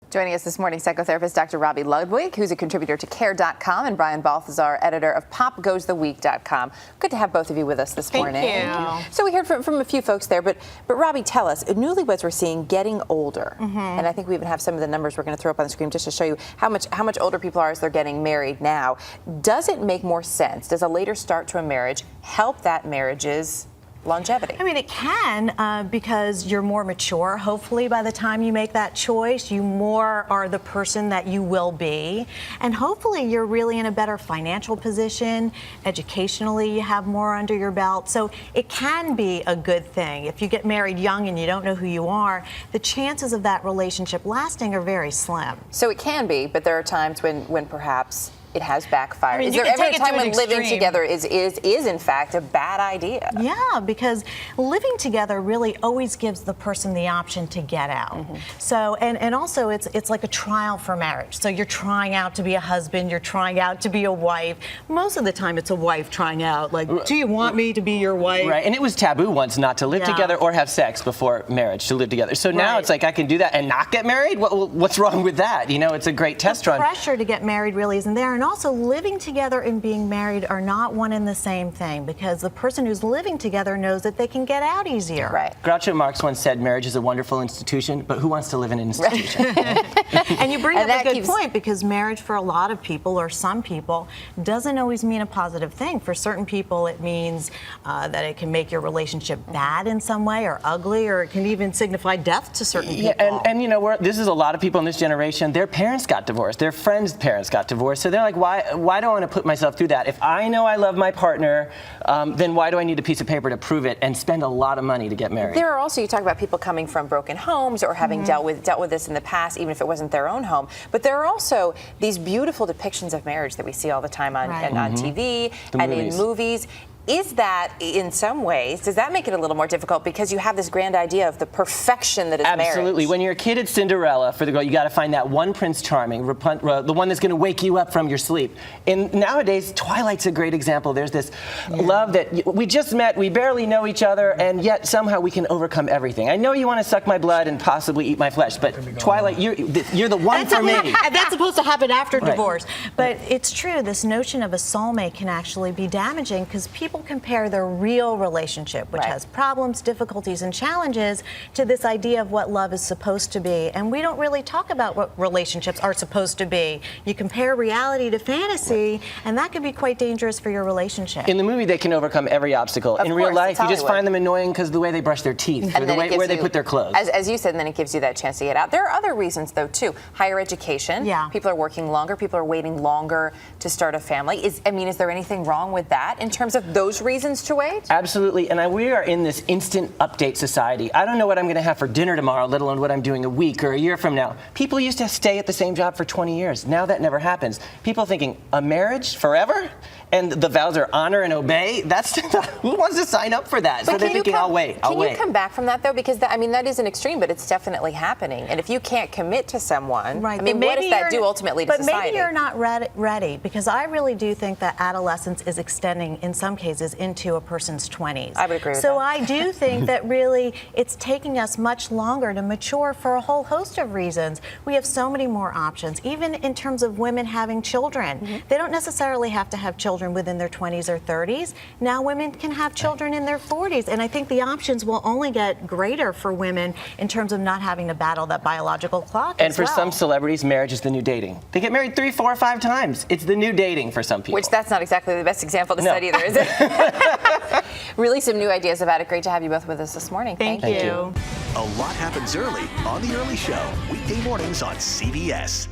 Joining us this morning, psychotherapist Dr. Robi Ludwig, who's a contributor to Care.com, and Brian Balthazar, editor of PopGoesTheWeek.com. Good to have both of you with us this morning. Thank you. So we heard from a few folks there, but Robi, tell us, newlyweds we're seeing getting older, and I think we even have some of the numbers we're going to throw up on the screen just to show you how much older people are as they're getting married now. Does it make more sense? Does a later start to a marriage help that marriage's longevity? I mean, it can because you're more mature. Hopefully, by the time you make that choice, you more are the person that you will be. And hopefully, you're really in a better financial position. Educationally, you have more under your belt. So it can be a good thing. If you get married young and you don't know who you are, the chances of that relationship lasting are very slim. So it can be, but there are times when perhaps it has backfired. I mean, is there ever a time when living extreme. Together is in fact a bad idea? Yeah, because living together really always gives the person the option to get out. So, and also it's like a trial for marriage. So you're trying out to be a husband, you're trying out to be a wife. Most of the time it's a wife trying out, like, do you want me to be your wife? Right, and it was taboo once not to live together or have sex before marriage, to live together. So now it's like I can do that and not get married? What's wrong with that? You know, it's a great test run. The pressure to get married really isn't there. And also, living together and being married are not one and the same thing, because the person who's living together knows that they can get out easier. Right. Groucho Marx once said marriage is a wonderful institution, but who wants to live in an institution? And you bring up a good point, because marriage for a lot of people, or some people, doesn't always mean a positive thing. For certain people, it means that it can make your relationship bad in some way, or ugly, or it can even signify death to certain people. And you know, this is a lot of people in this generation, their parents got divorced, their friends' parents got divorced, so they're like, why do I want to put myself through that? If I know I love my partner, then why do I need a piece of paper to prove it and spend a lot of money to get married? There are also, you talk about people coming from broken homes or having dealt with this in the past, even if it wasn't their own home. But there are also these beautiful depictions of marriage that we see all the time on TV and in movies. Is that, in some ways, does that make it a little more difficult because you have this grand idea of the perfection that is marriage? Absolutely. When you're a kid at Cinderella, for the girl, you got to find that one Prince Charming, the one that's going to wake you up from your sleep. And nowadays, Twilight's a great example. There's this love that we just met, we barely know each other, and yet somehow we can overcome everything. I know you want to suck my blood and possibly eat my flesh, but Twilight, you're the one for me. And that's supposed to happen after divorce. But it's true, this notion of a soulmate can actually be damaging, because people compare their real relationship, which has problems, difficulties, and challenges, to this idea of what love is supposed to be. And we don't really talk about what relationships are supposed to be. You compare reality to fantasy, and that can be quite dangerous for your relationship. In the movie, they can overcome every obstacle. In real life, you just find them annoying because of the way they brush their teeth, or the way where they put their clothes. As you said, and then it gives you that chance to get out. There are other reasons, though, too. Higher education. Yeah. People are working longer. People are waiting longer to start a family. Is there anything wrong with that in terms of those reasons to wait? Absolutely, and we are in this instant update society. I don't know what I'm going to have for dinner tomorrow, let alone what I'm doing a week or a year from now. People used to stay at the same job for 20 years. Now that never happens. People thinking, a marriage forever? And the vows are honor and obey? Who wants to sign up for that? So they're thinking, I'll wait. Can you come back from that, though? Because that is an extreme, but it's definitely happening. And if you can't commit to someone, I mean, what does that do ultimately to society? But maybe you're not ready, because I really do think that adolescence is extending, in some cases, into a person's 20s. I would agree with that. So I do think that really it's taking us much longer to mature for a whole host of reasons. We have so many more options, even in terms of women having children. They don't necessarily have to have children within their 20s or 30s. Now women can have children in their 40s, and I think the options will only get greater for women in terms of not having to battle that biological clock. And for some celebrities, marriage is the new dating. They get married 3, 4, or 5 times. It's the new dating for some people. Which that's not exactly the best example to study either, is it? Really some new ideas about it. Great to have you both with us this morning. Thank you. A lot happens early on The Early Show, weekday mornings on CBS.